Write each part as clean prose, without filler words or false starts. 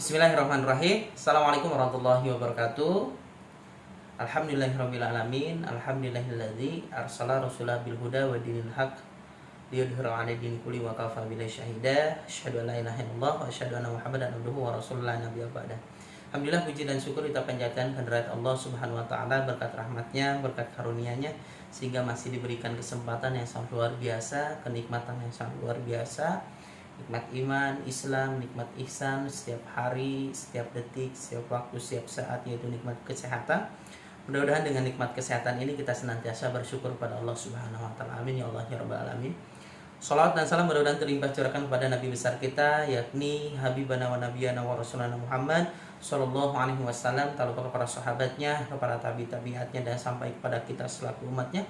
Bismillahirrahmanirrahim. Assalamualaikum warahmatullahi wabarakatuh. Alhamdulillahirrahmanirrahim. Alhamdulillahilladzi arsala rasulah bil huda wa dinil haq liyudhhirahu 'ala dini kulli wa kafa billahi syahida. Asyhadu an la ilaha illallah wa asyhadu anna Muhammadan abduhu wa rasuluhu la nabiyya ba'da. Alhamdulillah, puji dan syukur kita panjatkan kehadirat Allah Subhanahu wa taala, berkat rahmatnya, berkat karunia-Nya, sehingga masih diberikan kesempatan yang sangat luar biasa, kenikmatan yang sangat luar biasa, nikmat iman, Islam, nikmat ihsan setiap hari, setiap detik, setiap waktu, setiap saat, yaitu nikmat kesehatan. Mudah-mudahan dengan nikmat kesehatan ini kita senantiasa bersyukur pada Allah Subhanahu wa taala. Amin ya Allah ya rabbal alamin. Shalawat dan salam mudah-mudahan terlimpah curahkan kepada Nabi besar kita, yakni Habibana wa Nabiyana wa Rasulana Muhammad Sallallahu alaihi wasallam, tak lupa kepada sahabatnya, kepada tabi-tabiatnya, dan sampai kepada kita selaku umatnya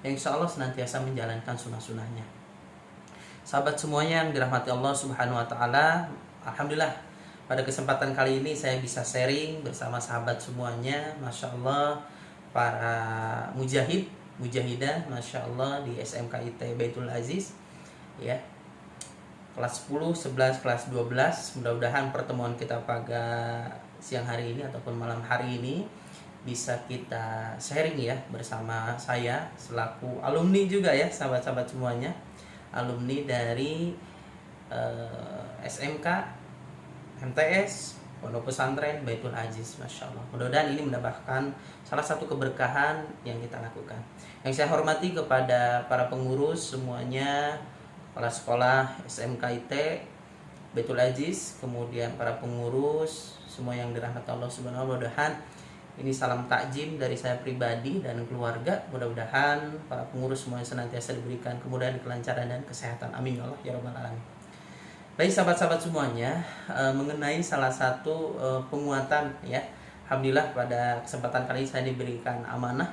yang insya Allah senantiasa menjalankan sunnah-sunnahnya. Sahabat semuanya yang dirahmati Allah Subhanahu wa taala, alhamdulillah pada kesempatan kali ini saya bisa sharing bersama sahabat semuanya. Masya Allah, para mujahid, mujahidah, Masya Allah, di SMKIT Baitul Aziz ya, kelas 10, 11, kelas 12. Mudah-mudahan pertemuan kita pada siang hari ini ataupun malam hari ini bisa kita sharing ya bersama saya selaku alumni juga ya, sahabat-sahabat semuanya, alumni dari SMK MTS Pondok Pesantren Baitul Aziz. Masya Allah, mudah-mudahan ini mendapatkan salah satu keberkahan yang kita lakukan. Yang saya hormati kepada para pengurus semuanya, kepala sekolah SMKIT Baitul Aziz, kemudian para pengurus semua yang dirahmati Allah Subhanahu wa taala, mudah-mudahan ini salam takjim dari saya pribadi dan keluarga. Mudah-mudahan para pengurus semuanya senantiasa diberikan kemudahan, kelancaran, dan kesehatan. Amin ya Allah ya rabbal alamin. Baik sahabat-sahabat semuanya, mengenai salah satu penguatan ya, alhamdulillah pada kesempatan kali ini saya diberikan amanah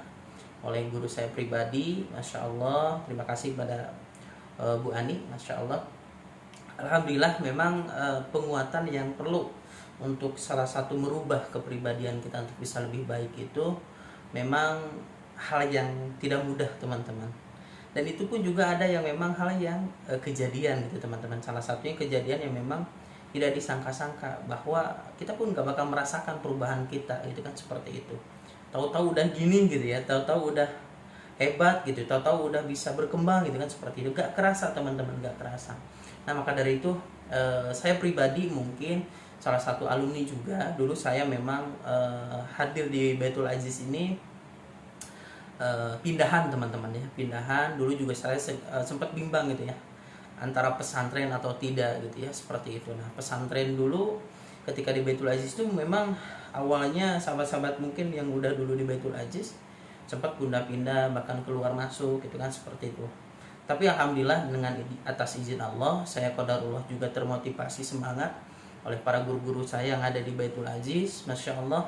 oleh guru saya pribadi. Masya Allah, terima kasih pada Bu Ani. Masya Allah, alhamdulillah, memang penguatan yang perlu untuk salah satu merubah kepribadian kita untuk bisa lebih baik itu memang hal yang tidak mudah teman-teman. Dan itu pun juga ada yang memang hal yang kejadian gitu teman-teman. Salah satunya kejadian yang memang tidak disangka-sangka, bahwa kita pun gak bakal merasakan perubahan kita gitu kan, seperti itu. Tahu-tahu udah gini gitu ya, tahu-tahu udah hebat gitu, tahu-tahu udah bisa berkembang gitu kan, seperti itu. Gak kerasa teman-teman, gak kerasa. Nah maka dari itu saya pribadi mungkin salah satu alumni juga, dulu saya memang hadir di Baitul Aziz ini pindahan teman-teman ya, pindahan. Dulu juga saya sempat bimbang gitu ya, antara pesantren atau tidak gitu ya, seperti itu. Nah pesantren dulu ketika di Baitul Aziz itu memang awalnya sahabat-sahabat mungkin yang udah dulu di Baitul Aziz sempat pindah-pindah, bahkan keluar masuk gitu kan, seperti itu. Tapi alhamdulillah dengan atas izin Allah, saya qadarullah juga termotivasi semangat oleh para guru-guru saya yang ada di Baitul Aziz. Masya Allah,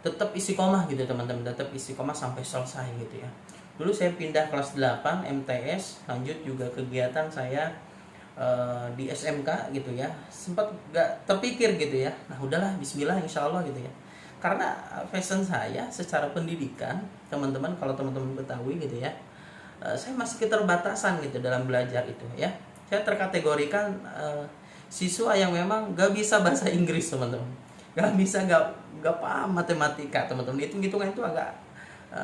tetap istiqomah gitu teman-teman, tetap istiqomah sampai selesai gitu ya. Dulu saya pindah kelas 8 MTS, lanjut juga kegiatan saya di SMK gitu ya. Sempat gak terpikir gitu ya, nah udahlah bismillah insya Allah gitu ya. Karena passion saya secara pendidikan teman-teman, kalau teman-teman Betawi gitu ya, saya masih keterbatasan gitu dalam belajar itu ya. Saya terkategorikan siswa yang memang gak bisa bahasa Inggris teman-teman, gak paham matematika teman-teman, hitung-hitungan itu agak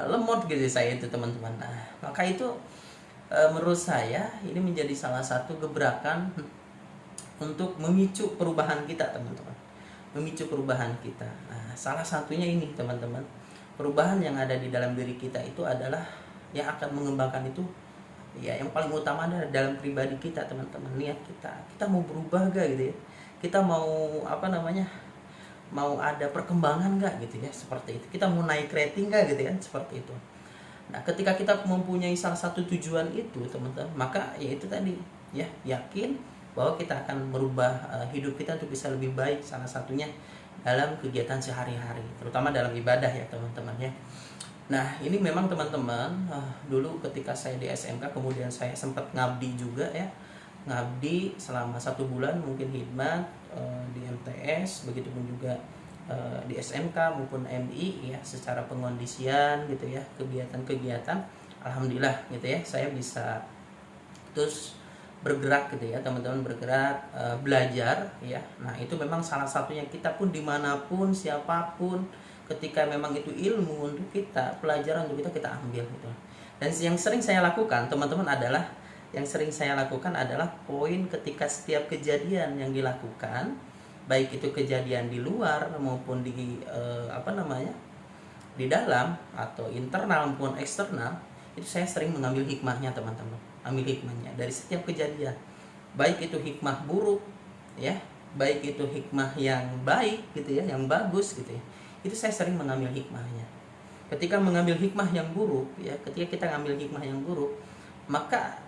lemot gitu saya itu teman-teman. Nah maka itu menurut saya ini menjadi salah satu gebrakan untuk memicu perubahan kita teman-teman, memicu perubahan kita. Nah salah satunya ini teman-teman, perubahan yang ada di dalam diri kita itu adalah yang akan mengembangkan itu ya, yang paling utama adalah dalam pribadi kita teman-teman. Niat kita mau berubah gak gitu ya, kita mau mau ada perkembangan gak gitu ya, seperti itu. Kita mau naik rating gak gitu kan, seperti itu. Nah ketika kita mempunyai salah satu tujuan itu teman-teman, maka ya itu tadi ya, yakin bahwa kita akan merubah hidup kita untuk bisa lebih baik, salah satunya dalam kegiatan sehari-hari, terutama dalam ibadah ya teman-teman ya. Nah ini memang teman-teman, dulu ketika saya di SMK, kemudian saya sempat ngabdi juga ya, ngabdi selama 1 bulan mungkin khidmat di MTS, begitupun juga di SMK maupun MI ya, secara pengondisian gitu ya, kegiatan-kegiatan. Alhamdulillah gitu ya, saya bisa terus bergerak gitu ya, teman-teman bergerak, belajar ya. Nah itu memang salah satunya, kita pun dimanapun siapapun, ketika memang itu ilmu untuk kita, pelajaran untuk kita ambil gitu. Dan yang sering saya lakukan teman-teman adalah, poin ketika setiap kejadian yang dilakukan, baik itu kejadian di luar maupun di di dalam atau internal maupun eksternal, itu saya sering mengambil hikmahnya teman-teman, ambil hikmahnya dari setiap kejadian, baik itu hikmah buruk ya, baik itu hikmah yang baik gitu ya, yang bagus gitu ya, itu saya sering mengambil hikmahnya. Ketika mengambil hikmah yang buruk ya, ketika kita ngambil hikmah yang buruk, maka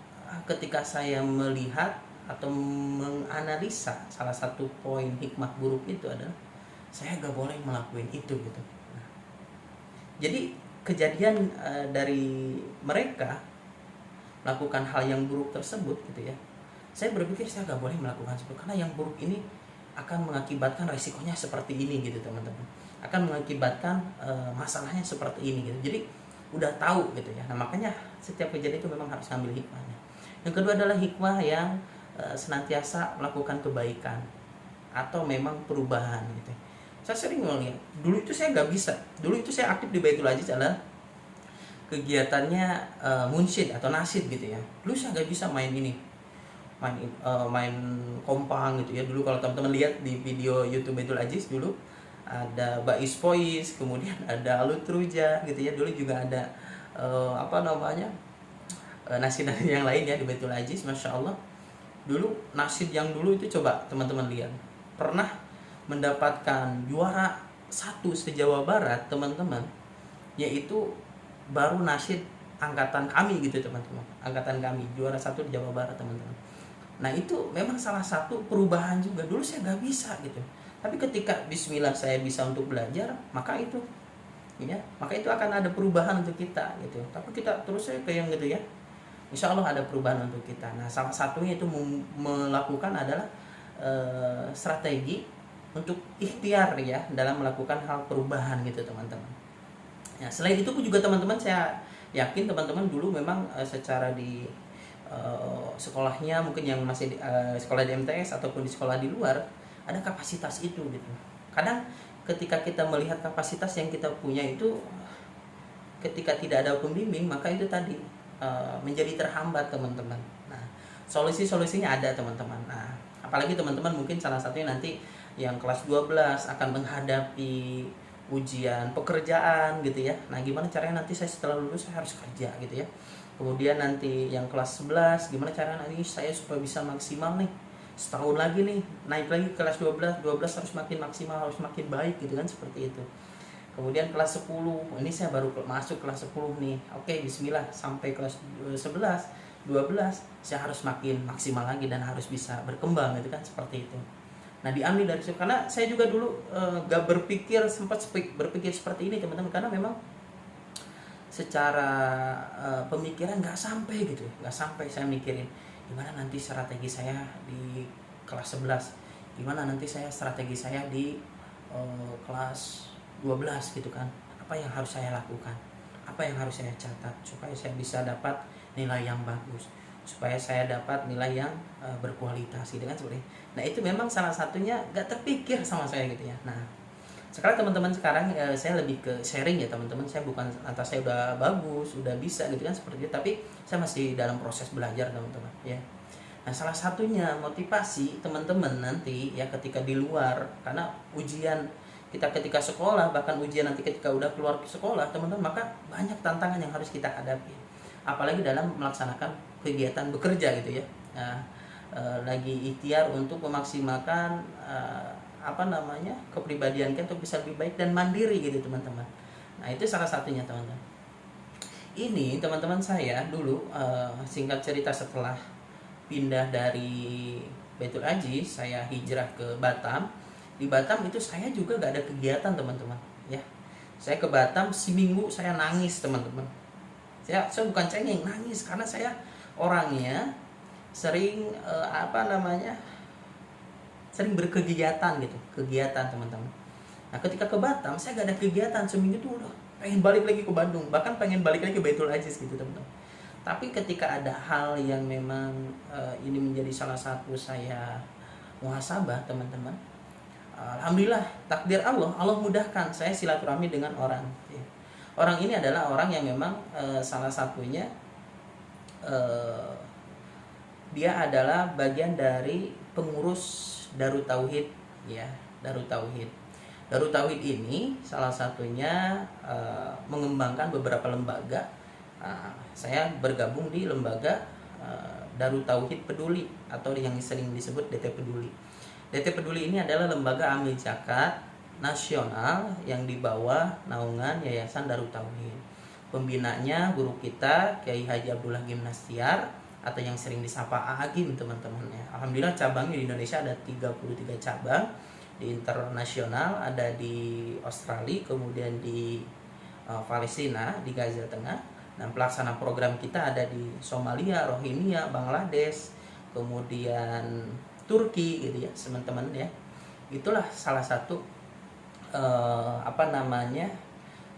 ketika saya melihat atau menganalisa salah satu poin hikmah buruk itu adalah saya gak boleh melakukan itu gitu. Nah, jadi kejadian dari mereka melakukan hal yang buruk tersebut gitu ya, saya berpikir saya gak boleh melakukan itu, karena yang buruk ini akan mengakibatkan resikonya seperti ini gitu teman-teman, akan mengakibatkan masalahnya seperti ini gitu. Jadi udah tahu gitu ya. Nah makanya setiap kejadian itu memang harus ambil hikmahnya. Yang kedua adalah hikmah yang senantiasa melakukan kebaikan atau memang perubahan gitu. Saya sering melihat, dulu itu saya nggak bisa, dulu itu saya aktif di Baitul Aziz adalah kegiatannya munsyid atau nasyid gitu ya. Dulu saya nggak bisa main ini, main kompang gitu ya. Dulu kalau teman-teman lihat di video YouTube Baitul Aziz, dulu ada Bais Voice, kemudian ada Alut Ruja gitu ya. Dulu juga ada nasyid yang lain ya di Baitul Aziz, Masya Allah. Dulu nasyid yang dulu itu coba teman-teman lihat, pernah mendapatkan juara 1 se-Jawa Barat teman-teman, yaitu baru nasyid angkatan kami gitu teman-teman, angkatan kami juara 1 di Jawa Barat teman-teman. Nah itu memang salah satu perubahan juga. Dulu saya gak bisa gitu, tapi ketika bismillah saya bisa untuk belajar, maka itu akan ada perubahan untuk kita gitu. Tapi kita terus saya kayak gitu ya, insya Allah ada perubahan untuk kita. Nah salah satunya itu melakukan adalah strategi untuk ikhtiar ya dalam melakukan hal perubahan gitu teman-teman. Ya, selain itu pun juga teman-teman, saya yakin teman-teman dulu memang secara di sekolahnya mungkin yang masih sekolah di MTS ataupun di sekolah di luar, ada kapasitas itu gitu. Kadang ketika kita melihat kapasitas yang kita punya itu, ketika tidak ada pembimbing, maka itu tadi menjadi terhambat teman-teman. Nah solusinya ada teman-teman. Nah apalagi teman-teman mungkin salah satunya nanti yang kelas 12 akan menghadapi ujian pekerjaan gitu ya. Nah gimana caranya nanti saya setelah lulus saya harus kerja gitu ya. Kemudian nanti yang kelas 11 gimana caranya nanti saya supaya bisa maksimal nih, setahun lagi nih naik lagi kelas 12 harus makin maksimal, harus makin baik gitu kan, seperti itu. Kemudian kelas 10, ini saya baru masuk kelas 10 nih, oke bismillah sampai kelas 11 12 saya harus makin maksimal lagi dan harus bisa berkembang gitu kan, seperti itu. Nah diambil dari situ, karena saya juga dulu gak sempat berpikir seperti ini teman-teman, karena memang secara pemikiran gak sampai gitu, gak sampai saya mikirin gimana nanti strategi saya di kelas 11, gimana nanti strategi saya di kelas 12 gitu kan, apa yang harus saya lakukan, apa yang harus saya catat supaya saya bisa dapat nilai yang bagus, supaya saya dapat nilai yang berkualitas gitu kan, seperti. Nah itu memang salah satunya gak terpikir sama saya gitu ya. Nah sekarang teman-teman, saya lebih ke sharing ya teman-teman. Saya bukan atas saya udah bagus, udah bisa gitu kan, seperti itu, tapi saya masih dalam proses belajar teman-teman ya. Nah salah satunya motivasi teman-teman nanti ya ketika di luar, karena ujian kita ketika sekolah, bahkan ujian nanti ketika udah keluar ke sekolah teman-teman, maka banyak tantangan yang harus kita hadapi, apalagi dalam melaksanakan kegiatan bekerja gitu ya. Nah, lagi ikhtiar untuk memaksimalkan kepribadian kita untuk bisa lebih baik dan mandiri gitu teman-teman. Nah itu salah satunya teman-teman. Ini teman-teman, saya dulu singkat cerita, setelah pindah dari Baitul Aziz, saya hijrah ke Batam. Di Batam itu saya juga gak ada kegiatan teman-teman ya. Saya ke Batam seminggu saya nangis teman-teman. Saya bukan cengeng, nangis, karena saya orangnya sering sering berkegiatan gitu, kegiatan teman-teman. Nah ketika ke Batam saya gak ada kegiatan seminggu tuh, udah pengen balik lagi ke Bandung, bahkan pengen balik lagi ke Baitul Aziz gitu teman-teman. Tapi ketika ada hal yang memang ini menjadi salah satu saya muhasabah teman-teman, alhamdulillah takdir Allah mudahkan saya silaturahmi dengan orang. Orang ini adalah orang yang memang salah satunya dia adalah bagian dari pengurus Darut Tauhid, ya, Darut Tauhid. Darut Tauhid ini salah satunya mengembangkan beberapa lembaga. Saya bergabung di lembaga Darut Tauhid Peduli atau yang sering disebut DT Peduli. DT Peduli ini adalah lembaga amil zakat nasional yang di bawah naungan Yayasan Darut Tauhid. Pembinanya guru kita Kiai Haji Abdullah Gimnastiar atau yang sering disapa Agim teman-teman ya. Alhamdulillah cabangnya di Indonesia ada 33 cabang. Di internasional ada di Australia, kemudian di Palestina, di Gaza Tengah. Dan pelaksana program kita ada di Somalia, Rohingya, Bangladesh, kemudian Turki gitu ya, teman-teman ya. Itulah salah satu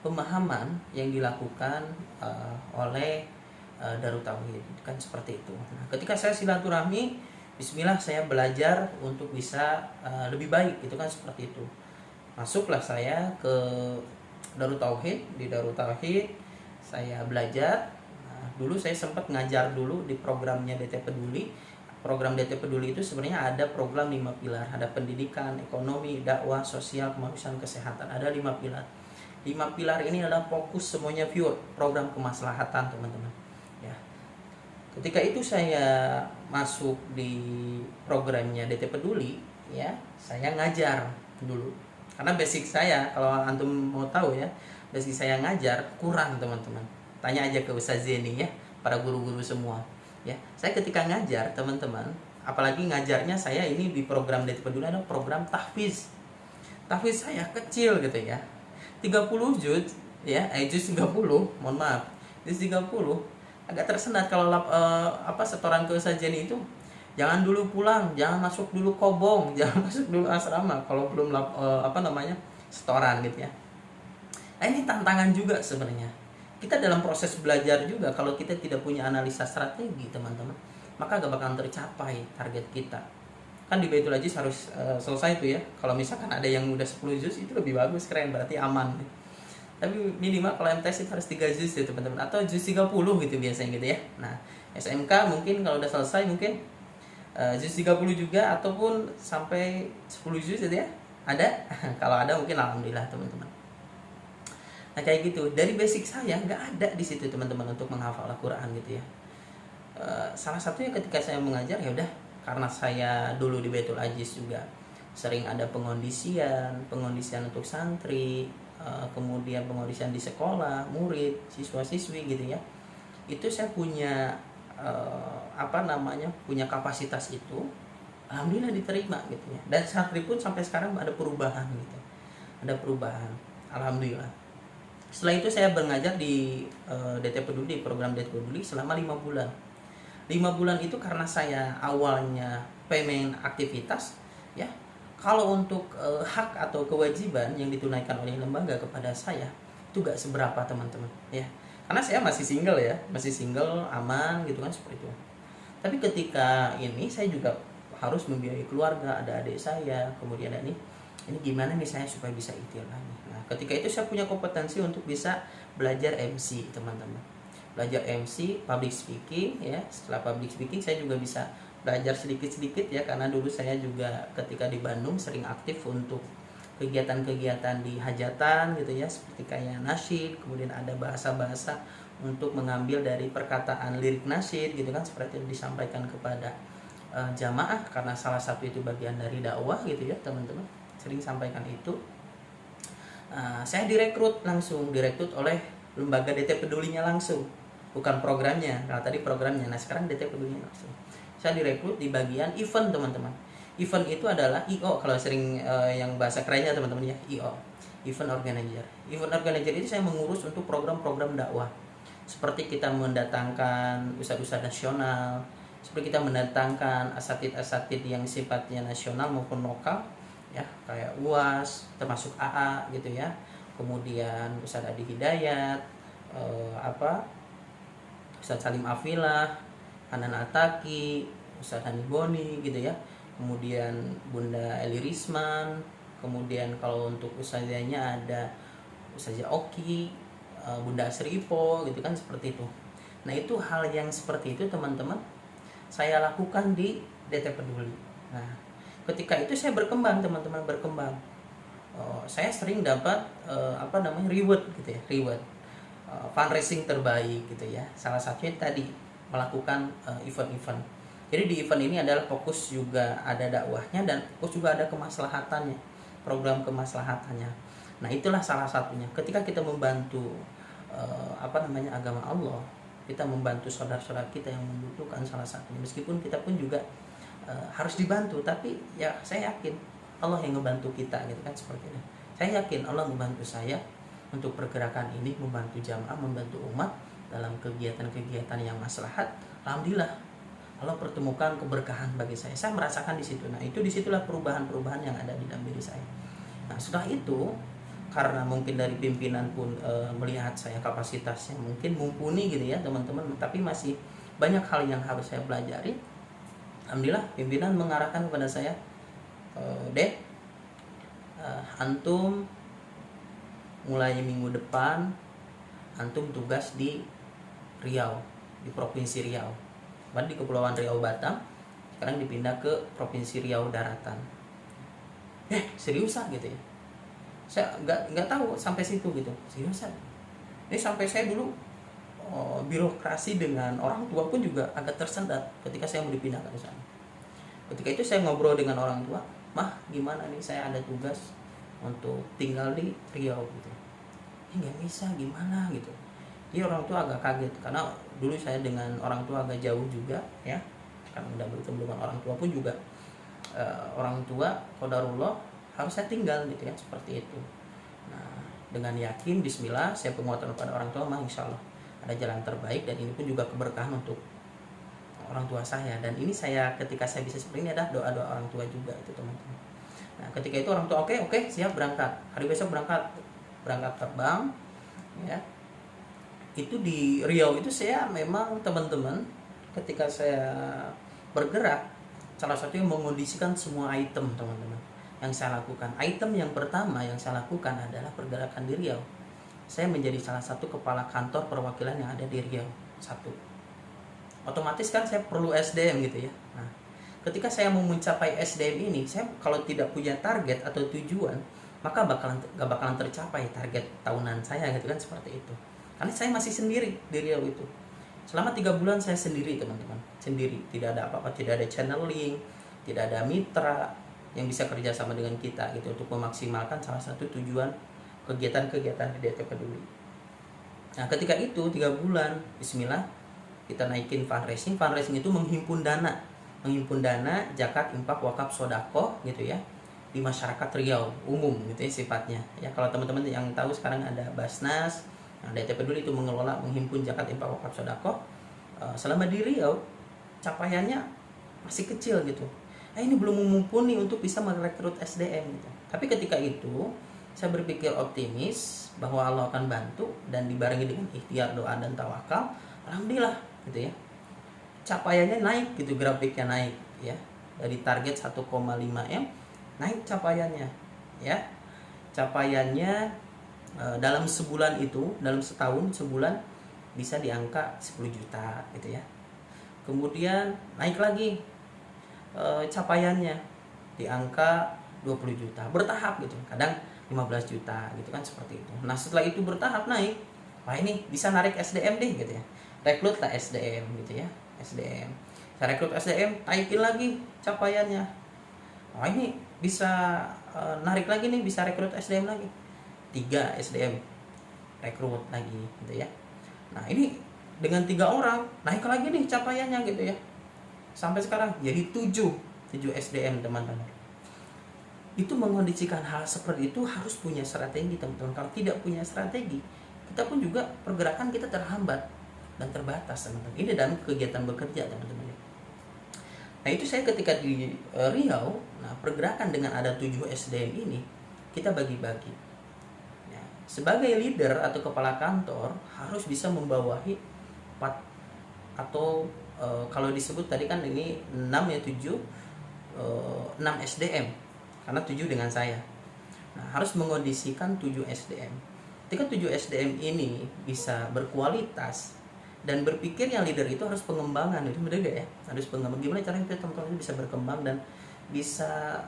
pemahaman yang dilakukan oleh Darut Tauhid kan seperti itu. Nah, ketika saya silaturahmi, bismillah saya belajar untuk bisa lebih baik, itu kan seperti itu. Masuklah saya ke Darut Tauhid. Di Darut Tauhid saya belajar. Nah, dulu saya sempat ngajar dulu di programnya DT Peduli. Program DT Peduli itu sebenarnya ada program 5 pilar. Ada pendidikan, ekonomi, dakwah, sosial, kemanusiaan, kesehatan. Ada 5 pilar. 5 pilar ini adalah fokus semuanya pure program kemaslahatan teman-teman. Ya. Ketika itu saya masuk di programnya DT Peduli, ya, saya ngajar dulu. Karena basic saya, kalau antum mau tahu ya, basic saya ngajar kurang teman-teman. Tanya aja ke Ustaz Zeni ya, para guru-guru semua. Ya, saya ketika ngajar teman-teman, apalagi ngajarnya saya ini di program DT Peduli ada program tahfiz. Tahfiz saya kecil gitu ya. 30 juz ya, juz 30, mohon maaf. Juz 30 agak tersendat kalau setoran ke Ustaz Zeni itu. Jangan dulu pulang, jangan masuk dulu kobong, jangan masuk dulu asrama kalau belum setoran gitu ya. Nah, ini tantangan juga sebenarnya. Kita dalam proses belajar juga, kalau kita tidak punya analisa strategi teman-teman, maka gak bakalan tercapai target kita. Kan di Baitul Aziz harus selesai itu ya. Kalau misalkan ada yang udah 10 juz itu lebih bagus, keren, berarti aman. Tapi minimal kalau MTS itu harus 3 juz ya teman-teman, atau juz 30 gitu biasanya gitu ya. Nah, SMK mungkin kalau udah selesai mungkin juz 30 juga, ataupun sampai 10 juz gitu ya. Ada? Kalau ada mungkin alhamdulillah teman-teman. Nah kayak gitu, dari basic saya nggak ada di situ teman-teman untuk menghafal Al-Quran gitu ya. Salah satunya ketika saya mengajar, ya udah, karena saya dulu di Baitul Aziz juga sering ada pengondisian untuk santri, kemudian pengondisian di sekolah, murid, siswa-siswi gitu ya. Itu saya punya punya kapasitas itu, alhamdulillah diterima gitu ya. Dan santri pun sampai sekarang ada perubahan gitu, ada perubahan, alhamdulillah. Setelah itu saya mengajar di DT Peduli, program DT Peduli selama 5 bulan. 5 bulan itu karena saya awalnya pengen aktivitas ya. Kalau untuk hak atau kewajiban yang ditunaikan oleh lembaga kepada saya itu gak seberapa teman-teman ya. Karena saya masih single, aman gitu kan, seperti itu. Tapi ketika ini saya juga harus membiayai keluarga, ada adik saya, kemudian ada ini gimana nih saya supaya bisa ikhtiar lagi. Nah, ketika itu saya punya kompetensi untuk bisa belajar MC teman-teman. Belajar MC, public speaking ya. Setelah public speaking saya juga bisa belajar sedikit-sedikit ya, karena dulu saya juga ketika di Bandung sering aktif untuk kegiatan-kegiatan di hajatan gitu ya, seperti kayak nasyid, kemudian ada bahasa-bahasa untuk mengambil dari perkataan lirik nasyid gitu kan, seperti yang disampaikan kepada jamaah, karena salah satu itu bagian dari dakwah gitu ya teman-teman, sering sampaikan itu. Saya direkrut oleh lembaga DT Pedulinya langsung, bukan programnya. Kalau tadi programnya, nah sekarang DT Pedulinya langsung. Saya direkrut di bagian event teman-teman. Event itu adalah IO, kalau sering yang bahasa kerennya teman-teman ya, IO, event organizer. Event organizer itu saya mengurus untuk program-program dakwah, seperti kita mendatangkan ustadz-ustadz nasional, seperti kita mendatangkan asatid-asatid yang sifatnya nasional maupun lokal ya, kayak UAS, termasuk AA gitu ya. Kemudian Ustadz Adi Hidayat, Ustadz Salim Afilah, Hanan Ataki, Ustadz Hani Boni gitu ya. Kemudian Bunda Eli Risman, kemudian kalau untuk ustazahnya ada Ustazah Oki, Bunda Asripo gitu kan, seperti itu. Nah itu hal yang seperti itu teman-teman saya lakukan di DT Peduli. Nah ketika itu saya berkembang teman-teman, berkembang. Saya sering dapat reward gitu ya, reward fundraising terbaik gitu ya. Salah satunya tadi melakukan event-event. Jadi di event ini adalah fokus juga ada dakwahnya dan fokus juga ada kemaslahatannya, program kemaslahatannya. Nah itulah salah satunya. Ketika kita membantu agama Allah, kita membantu saudara-saudara kita yang membutuhkan salah satunya. Meskipun kita pun juga harus dibantu, tapi ya saya yakin Allah yang ngebantu kita gitu kan, seperti ini. Saya yakin Allah membantu saya untuk pergerakan ini, membantu jamaah, membantu umat dalam kegiatan-kegiatan yang maslahat. Alhamdulillah Allah pertemukan keberkahan bagi saya. Saya merasakan di situ. Nah, disitulah perubahan-perubahan yang ada di dalam diri saya. Nah, setelah itu karena mungkin dari pimpinan pun melihat saya kapasitasnya mungkin mumpuni gitu ya, teman-teman, tapi masih banyak hal yang harus saya pelajari. Alhamdulillah pimpinan mengarahkan kepada saya, Dek, antum mulai minggu depan antum tugas di Riau, di Provinsi Riau. Di Kepulauan Riau Batam, sekarang dipindah ke Provinsi Riau Daratan. Seriusan gitu ya. Saya nggak tahu sampai situ gitu. Seriusan. Ini sampai saya dulu birokrasi dengan orang tua pun juga agak tersendat ketika saya mau dipindahkan ke sana. Ketika itu saya ngobrol dengan orang tua, "Mah, gimana nih, saya ada tugas untuk tinggal di Riau gitu." Nggak bisa, gimana gitu. Jadi orang tua agak kaget karena dulu saya dengan orang tua agak jauh juga ya, karena udah bertemu dengan orang tua pun juga orang tua qadarullah harus saya tinggal gitu ya, seperti itu. Nah dengan yakin bismillah saya penguatan kepada orang tua, mah insya Allah ada jalan terbaik, dan ini pun juga keberkahan untuk orang tua saya. Dan ini saya ketika saya bisa seperti ini adalah doa-doa orang tua juga itu teman-teman. Nah ketika itu orang tua oke siap berangkat, hari besok berangkat terbang ya. Itu di Riau itu saya memang teman-teman ketika saya bergerak, salah satunya mengondisikan semua item teman-teman yang saya lakukan. Item yang pertama yang saya lakukan adalah pergerakan di Riau. Saya menjadi salah satu kepala kantor perwakilan yang ada di Riau. Satu, otomatis kan saya perlu SDM gitu ya. Nah ketika saya mau mencapai SDM ini, saya kalau tidak punya target atau tujuan, maka gak bakalan tercapai target tahunan saya gitu kan, seperti itu. Karena saya masih sendiri di Riau itu. Selama 3 bulan saya sendiri teman-teman, sendiri, tidak ada apa-apa, tidak ada channeling, tidak ada mitra yang bisa kerja sama dengan kita gitu untuk memaksimalkan salah satu tujuan kegiatan-kegiatan di DT Peduli. Nah ketika itu 3 bulan, bismillah kita naikin fundraising. Fundraising itu menghimpun dana zakat, infak, wakaf, sodako gitu ya, di masyarakat Riau umum gitu ya sifatnya ya. Kalau teman-teman yang tahu sekarang ada Basnas, nah, DT Peduli itu mengelola menghimpun zakat, infak, wakaf, sodako. Selama di Riau capaiannya masih kecil gitu. Ini belum mumpuni untuk bisa merekrut SDM gitu. Tapi ketika itu saya berpikir optimis bahwa Allah akan bantu, dan dibarengi dengan ikhtiar, doa, dan tawakal, alhamdulillah gitu ya. Capaiannya naik gitu, grafiknya naik ya. Dari target 1,5 M naik capaiannya ya. Capaiannya dalam sebulan itu, dalam setahun sebulan bisa di angka 10 juta gitu ya. Kemudian naik lagi capaiannya di angka 20 juta, bertahap gitu, kadang 15 juta gitu kan, seperti itu. Nah setelah itu bertahap naik, wah ini bisa narik SDM deh gitu ya, rekrutlah SDM gitu ya, SDM. Saya rekrut SDM, naikin lagi capaiannya, wah ini bisa narik lagi nih, bisa rekrut SDM lagi, 3 SDM rekrut lagi gitu ya. Nah ini dengan 3 orang naik lagi nih capaiannya gitu ya, sampai sekarang jadi 7 SDM teman-teman. Itu mengondisikan hal seperti itu harus punya strategi teman-teman. Kalau tidak punya strategi, kita pun juga pergerakan kita terhambat dan terbatas teman-teman. Ini dalam kegiatan bekerja teman-teman. Nah itu saya ketika di Riau, nah pergerakan dengan ada 7 SDM ini kita bagi-bagi. Sebagai leader atau kepala kantor harus bisa membawahi 4 atau kalau disebut tadi kan ini 6 ya 7, 6 SDM karena 7 dengan saya. Nah, harus mengondisikan 7 SDM. Ketika 7 SDM ini bisa berkualitas dan berpikir yang leader itu harus pengembangan, itu benar gak ya? Harus pengembangan. Gimana caranya teman-teman bisa berkembang dan bisa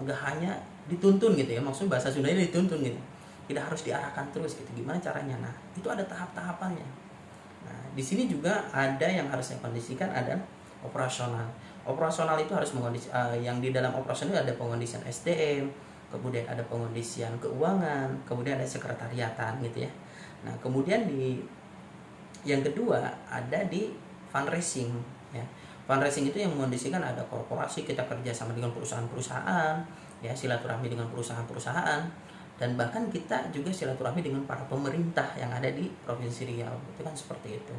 nggak hanya dituntun gitu ya, maksudnya bahasa Sundanya dituntun gitu, tidak harus diarahkan terus gitu. Gimana caranya? Nah, itu ada tahap-tahapannya. Nah, di sini juga ada yang harus saya kondisikan, ada operasional. Operasional itu harus mengondisi, yang di dalam operasional ada pengondisian SDM, kemudian ada pengondisian keuangan, kemudian ada sekretariatan gitu ya. Nah, kemudian di yang kedua ada di fundraising ya. Fundraising itu yang mengondisikan ada korporasi, kita kerja sama dengan perusahaan-perusahaan ya, silaturahmi dengan perusahaan-perusahaan, dan bahkan kita juga silaturahmi dengan para pemerintah yang ada di Provinsi Riau, itu kan seperti itu.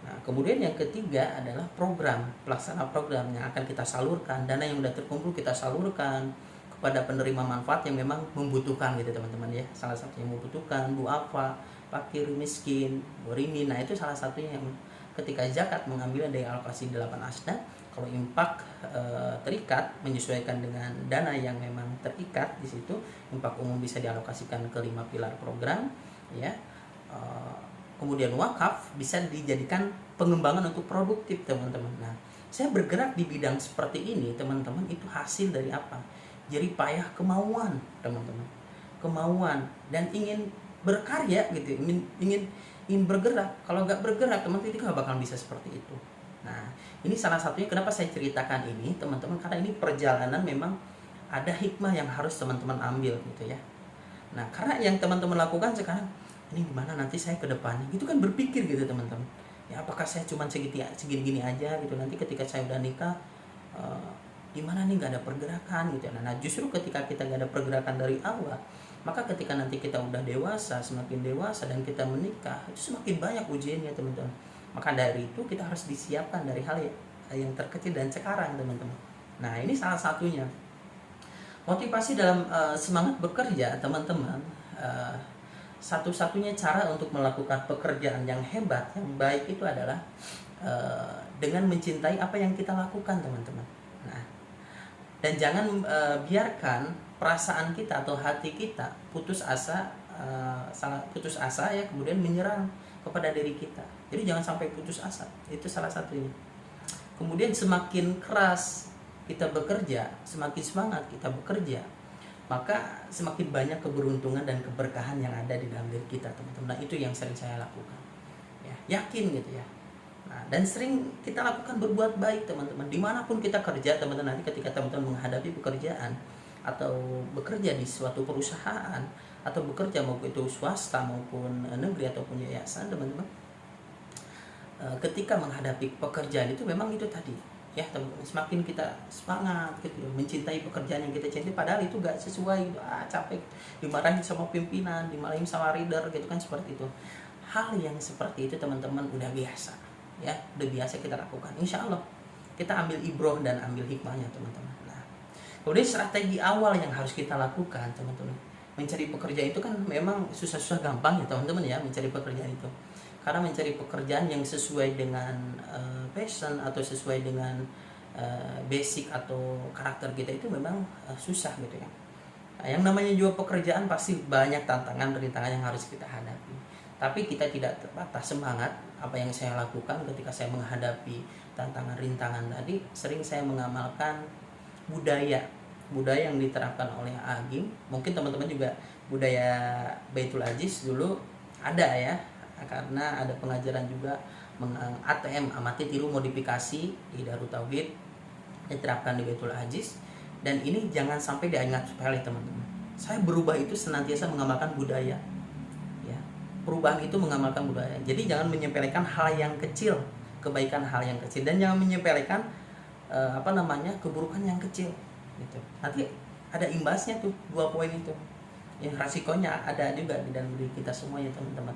Nah, kemudian yang ketiga adalah program, pelaksana program yang akan kita salurkan, dana yang sudah terkumpul kita salurkan kepada penerima manfaat yang memang membutuhkan gitu teman-teman ya. Salah satu yang membutuhkan, duafa, fakir, miskin, borimin. Nah, itu salah satunya yang ketika zakat mengambil dari alokasi 8 asda, kalau impak terikat menyesuaikan dengan dana yang memang terikat di situ, impak umum bisa dialokasikan ke 5 pilar program ya. Kemudian wakaf bisa dijadikan pengembangan untuk produktif teman-teman. Nah, saya bergerak di bidang seperti ini teman-teman, itu hasil dari apa? Jerih payah kemauan teman-teman, kemauan dan ingin berkarya gitu, ingin bergerak. Kalau nggak bergerak teman-teman itu nggak bakal bisa seperti itu. Nah, ini salah satunya kenapa saya ceritakan ini teman-teman, karena ini perjalanan memang ada hikmah yang harus teman-teman ambil gitu ya. Nah, karena yang teman-teman lakukan sekarang, ini gimana nanti saya ke depannya gitu kan, berpikir gitu teman-teman ya, apakah saya cuma segini-gini aja gitu, nanti ketika saya udah nikah gimana nih, nggak ada pergerakan gitu. Nah, justru ketika kita nggak ada pergerakan dari awal, maka ketika nanti kita udah dewasa, semakin dewasa dan kita menikah, itu semakin banyak ujiannya teman-teman. Maka dari itu kita harus disiapkan dari hal yang terkecil dan sekarang teman-teman. Nah, ini salah satunya motivasi dalam semangat bekerja teman-teman. Satu-satunya cara untuk melakukan pekerjaan yang hebat, yang baik itu adalah dengan mencintai apa yang kita lakukan teman-teman. Nah, dan jangan biarkan perasaan kita atau hati kita putus asa, putus asa ya, kemudian menyerang kepada diri kita. Jadi jangan sampai putus asa, itu salah satunya. Kemudian semakin keras kita bekerja, semakin semangat kita bekerja, maka semakin banyak keberuntungan dan keberkahan yang ada di dalam diri kita teman-teman. Nah, itu yang sering saya lakukan ya, yakin gitu ya. Nah, dan sering kita lakukan berbuat baik teman-teman, dimanapun kita kerja teman-teman. Nanti ketika teman-teman menghadapi pekerjaan atau bekerja di suatu perusahaan atau bekerja mau itu swasta maupun negeri ataupun yayasan teman-teman, ketika menghadapi pekerjaan itu memang itu tadi ya teman-teman, semakin kita semangat gitu, mencintai pekerjaan yang kita cintai, padahal itu gak sesuai gitu, capek, dimarahin sama pimpinan, dimarahin sama leader gitu kan, seperti itu. Hal yang seperti itu teman-teman udah biasa ya, udah biasa kita lakukan. Insya Allah kita ambil ibroh dan ambil hikmahnya teman-teman. Nah, kemudian strategi awal yang harus kita lakukan teman-teman, mencari pekerjaan itu kan memang susah-susah gampang ya teman-teman ya, mencari pekerjaan itu. Karena mencari pekerjaan yang sesuai dengan passion atau sesuai dengan basic atau karakter kita itu memang susah gitu ya. Nah, yang namanya juga pekerjaan pasti banyak tantangan, rintangan yang harus kita hadapi. Tapi kita tidak patah semangat. Apa yang saya lakukan ketika saya menghadapi tantangan rintangan tadi, sering saya mengamalkan budaya yang diterapkan oleh Agim. Mungkin teman-teman juga budaya Baitul Aziz dulu ada ya, karena ada pengajaran juga ATM, amati tiru modifikasi di Darut Tauhid, diterapkan di Baitul Aziz. Dan ini jangan sampai dianggap sepele teman-teman. Saya berubah itu senantiasa mengamalkan budaya ya. Perubahan itu mengamalkan budaya. Jadi jangan menyepelekan hal yang kecil, kebaikan hal yang kecil, dan jangan menyepelekan keburukan yang kecil gitu. Nanti ada imbasnya tuh, 2 poin itu. Yang resikonya ada juga di dalam diri kita semua ya teman-teman.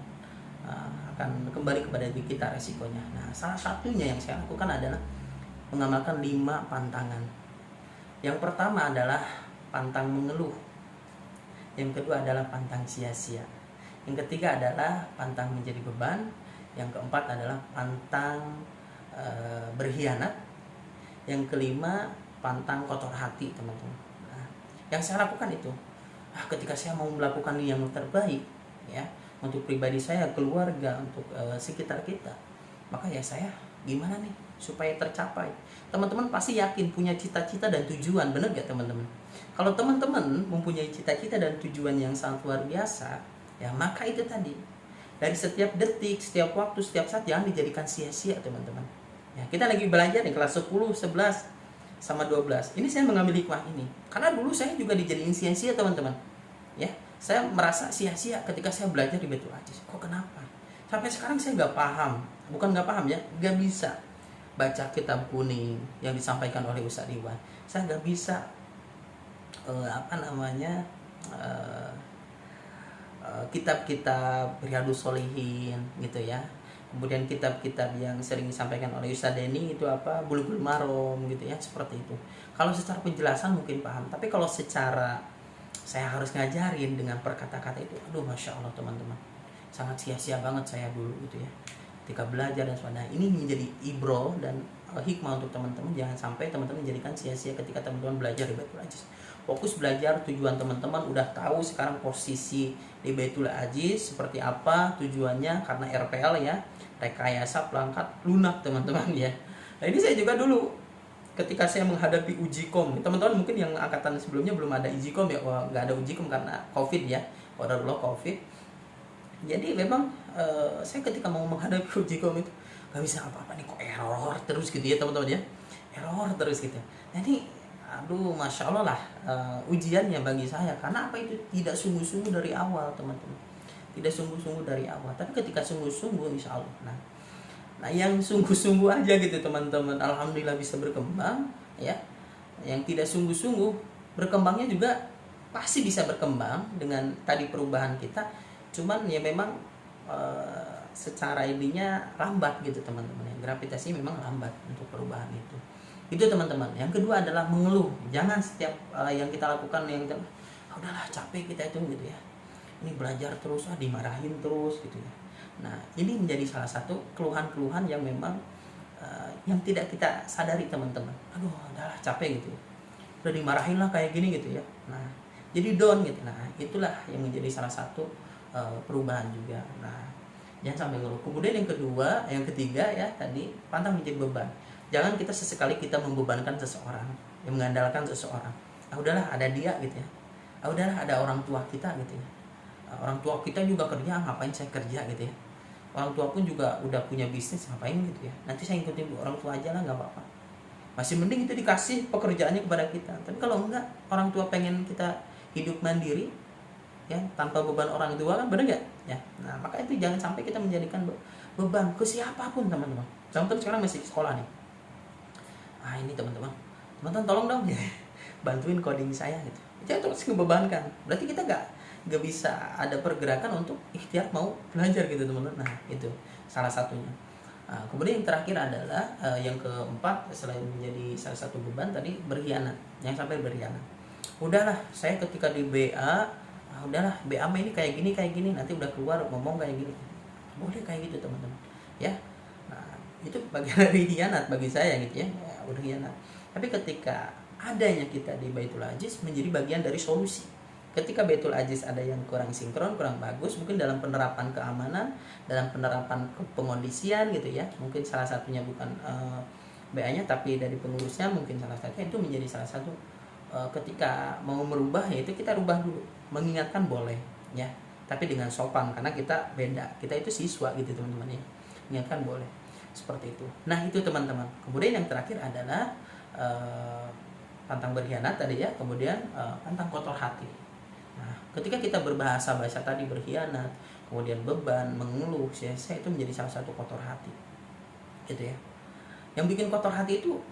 Akan kembali kepada diri kita resikonya. Nah, salah satunya yang saya lakukan adalah mengamalkan 5 pantangan. Yang pertama adalah pantang mengeluh. Yang kedua adalah pantang sia-sia. Yang ketiga adalah pantang menjadi beban. Yang keempat adalah pantang berkhianat. Yang kelima, pantang kotor hati, teman-teman. Nah, yang saya lakukan itu, ketika saya mau melakukan yang terbaik, ya, untuk pribadi saya, keluarga, untuk sekitar kita, maka ya saya gimana nih supaya tercapai. Teman-teman pasti yakin punya cita-cita dan tujuan, benar gak teman-teman? Kalau teman-teman mempunyai cita-cita dan tujuan yang sangat luar biasa, ya maka itu tadi, dari setiap detik, setiap waktu, setiap saat jangan dijadikan sia-sia, teman-teman. Ya, kita lagi belajar nih kelas 10, 11 sama 12. Ini saya mengambil hikmah ini. Karena dulu saya juga dijadiin sia-sia, teman-teman. Ya, saya merasa sia-sia ketika saya belajar di Baitul Aziz. Kok kenapa? Sampai sekarang saya nggak paham. Bukan nggak paham ya, nggak bisa baca kitab kuning yang disampaikan oleh Ustadz Iwan. Saya nggak bisa kitab-kitab Riyadhus Shalihin gitu ya. Kemudian kitab-kitab yang sering disampaikan oleh Ustadz Denny itu Bulughul Maram gitu ya, seperti itu. Kalau secara penjelasan mungkin paham, tapi kalau secara saya harus ngajarin dengan perkata-kata itu, aduh masya Allah teman-teman, sangat sia-sia banget saya dulu gitu ya ketika belajar dan sebagainya. Nah, ini menjadi ibro dan hikmah untuk teman-teman. Jangan sampai teman-teman menjadikan sia-sia ketika teman-teman belajar di Baitul Aziz. Fokus belajar, tujuan teman-teman udah tahu sekarang posisi di Baitul Aziz seperti apa tujuannya, karena RPL ya, rekayasa pelangkat lunak, teman-teman ya. Nah, ini saya juga dulu ketika saya menghadapi ujikom, teman-teman mungkin yang angkatan sebelumnya belum ada ujikom ya, nggak ada ujikom karena COVID ya, qadarullah COVID. Jadi memang saya ketika mau menghadapi ujikom itu nggak bisa apa-apa nih, kok error terus gitu ya teman-teman ya, error terus gitu. Nah ini aduh masya Allah lah ujiannya bagi saya, karena apa, itu tidak sungguh-sungguh dari awal teman-teman, tidak sungguh-sungguh dari awal. Tapi ketika sungguh-sungguh insya Allah, nah yang sungguh-sungguh aja gitu teman-teman, alhamdulillah bisa berkembang ya. Yang tidak sungguh-sungguh, berkembangnya juga pasti bisa berkembang dengan tadi perubahan kita, cuman ya memang secara ininya lambat gitu teman-teman ya, gravitasi memang lambat untuk perubahan itu teman-teman. Yang kedua adalah mengeluh. Jangan setiap yang kita lakukan yang udahlah capek kita itu gitu ya, ini belajar terus dimarahin terus gitu ya. Nah ini menjadi salah satu keluhan-keluhan yang memang yang tidak kita sadari teman-teman. Aduh udahlah capek gitu ya, udah dimarahin lah kayak gini gitu ya. Nah jadi down gitu. Nah itulah yang menjadi salah satu perubahan juga. Nah jangan sampai ngeluh. Kemudian yang ketiga ya tadi, pantang menjadi beban. Jangan kita sesekali kita membebankan seseorang, yang mengandalkan seseorang. Udahlah ada dia gitu ya, udahlah ada orang tua kita gitu ya. Orang tua kita juga kerja, ngapain saya kerja gitu ya. Orang tua pun juga udah punya bisnis, ngapain gitu ya, nanti saya ikutin orang tua aja lah, nggak apa-apa. Masih mending itu dikasih pekerjaannya kepada kita. Tapi kalau enggak, orang tua pengen kita hidup mandiri ya, tanpa beban orang tua kan, bener nggak ya. Nah maka itu jangan sampai kita menjadikan beban ke siapapun teman-teman. Contoh sekarang masih di sekolah nih, ini teman-teman tolong dong ya, bantuin coding saya gitu. Jangan terus ngebebankan, berarti kita nggak bisa ada pergerakan untuk ikhtiar mau belajar gitu teman-teman. Nah itu salah satunya. Kemudian yang terakhir adalah yang keempat, selain menjadi salah satu beban tadi, berkhianat. Jangan sampai berkhianat. Udahlah saya ketika di BA, udahlah BA ini kayak gini, nanti udah keluar ngomong kayak gini, boleh kayak gitu teman-teman ya. Nah itu bagian dari khianat bagi saya gitu ya, udah khianat. Tapi ketika adanya kita di Baitul Aziz menjadi bagian dari solusi. Ketika Baitul Aziz ada yang kurang sinkron, kurang bagus, mungkin dalam penerapan keamanan, dalam penerapan pengondisian gitu ya, mungkin salah satunya bukan BA-nya tapi dari pengurusnya, mungkin salah satunya itu menjadi salah satu. Ketika mau merubah ya itu kita rubah dulu, mengingatkan boleh ya, tapi dengan sopan, karena kita beda, kita itu siswa gitu teman-teman ya, mengingatkan boleh, seperti itu. Nah itu teman-teman. Kemudian yang terakhir adalah pantang berkhianat tadi ya, kemudian pantang kotor hati. Nah ketika kita bahasa tadi berkhianat, kemudian beban, mengeluh, sia-sia, itu menjadi salah satu kotor hati gitu ya. Yang bikin kotor hati itu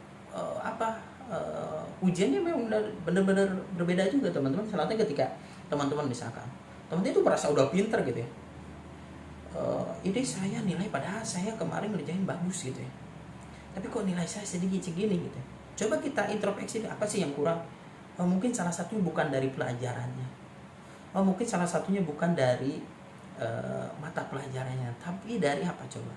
ujiannya memang benar-benar berbeda juga teman-teman. Salahnya ketika teman-teman misalkan teman-teman itu merasa udah pinter gitu ya, ini saya nilai padahal saya kemarin ngerjain bagus gitu ya, tapi kok nilai saya sedikit segini gitu. Coba kita introspeksi, apa sih yang kurang? Mungkin salah satunya bukan dari pelajarannya, mungkin salah satunya bukan dari mata pelajarannya, tapi dari apa coba?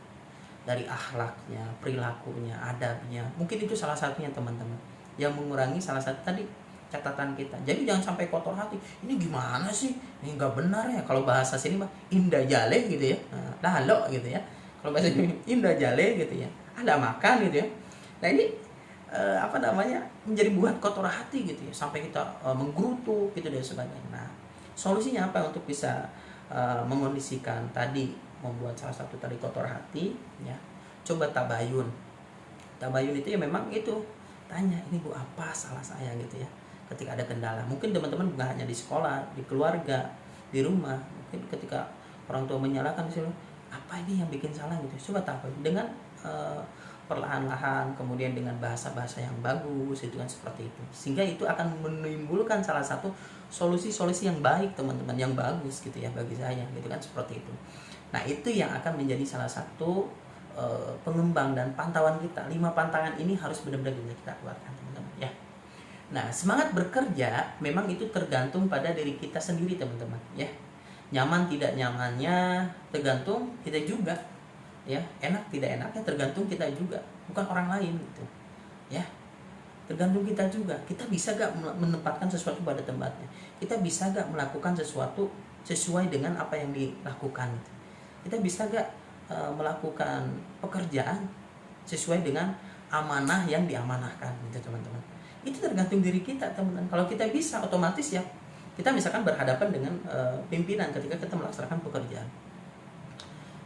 Dari akhlaknya, perilakunya, adabnya. Mungkin itu salah satunya teman-teman yang mengurangi salah satu tadi catatan kita. Jadi jangan sampai kotor hati. Ini gimana sih? Ini nggak benar ya. Kalau bahasa sini mah indah jale gitu ya. Nah, lo gitu ya. Kalau bahasa ini indah jale gitu ya. Ada makan gitu ya. Nah ini menjadi buat kotor hati gitu ya. Sampai kita menggerutu gitu dan sebagainya. Nah solusinya apa untuk bisa mengondisikan tadi, membuat salah satu tadi kotor hati ya? Coba tabayun. Tabayun itu ya memang itu, tanya, ini Bu apa salah saya gitu ya. Ketika ada kendala, mungkin teman-teman bukan hanya di sekolah, di keluarga, di rumah, mungkin ketika orang tua menyalahkan disuruh, apa ini yang bikin salah gitu. Coba tabayun dengan perlahan-lahan, kemudian dengan bahasa-bahasa yang bagus, itu kan seperti itu. Sehingga itu akan menimbulkan salah satu solusi-solusi yang baik teman-teman, yang bagus gitu ya bagi saya gitu kan seperti itu. Nah itu yang akan menjadi salah satu pengembang dan pantauan kita. 5 pantangan ini harus benar-benar kita keluarkan teman-teman ya. Nah semangat bekerja memang itu tergantung pada diri kita sendiri teman-teman ya. Nyaman tidak nyamannya tergantung kita juga ya. Enak tidak enaknya tergantung kita juga, bukan orang lain gitu ya. Tergantung kita juga. Kita bisa gak menempatkan sesuatu pada tempatnya. Kita bisa gak melakukan sesuatu sesuai dengan apa yang dilakukan. Kita bisa gak melakukan pekerjaan sesuai dengan amanah yang diamanahkan gitu teman-teman. Itu tergantung diri kita teman-teman. Kalau kita bisa, otomatis ya kita misalkan berhadapan dengan pimpinan ketika kita melaksanakan pekerjaan.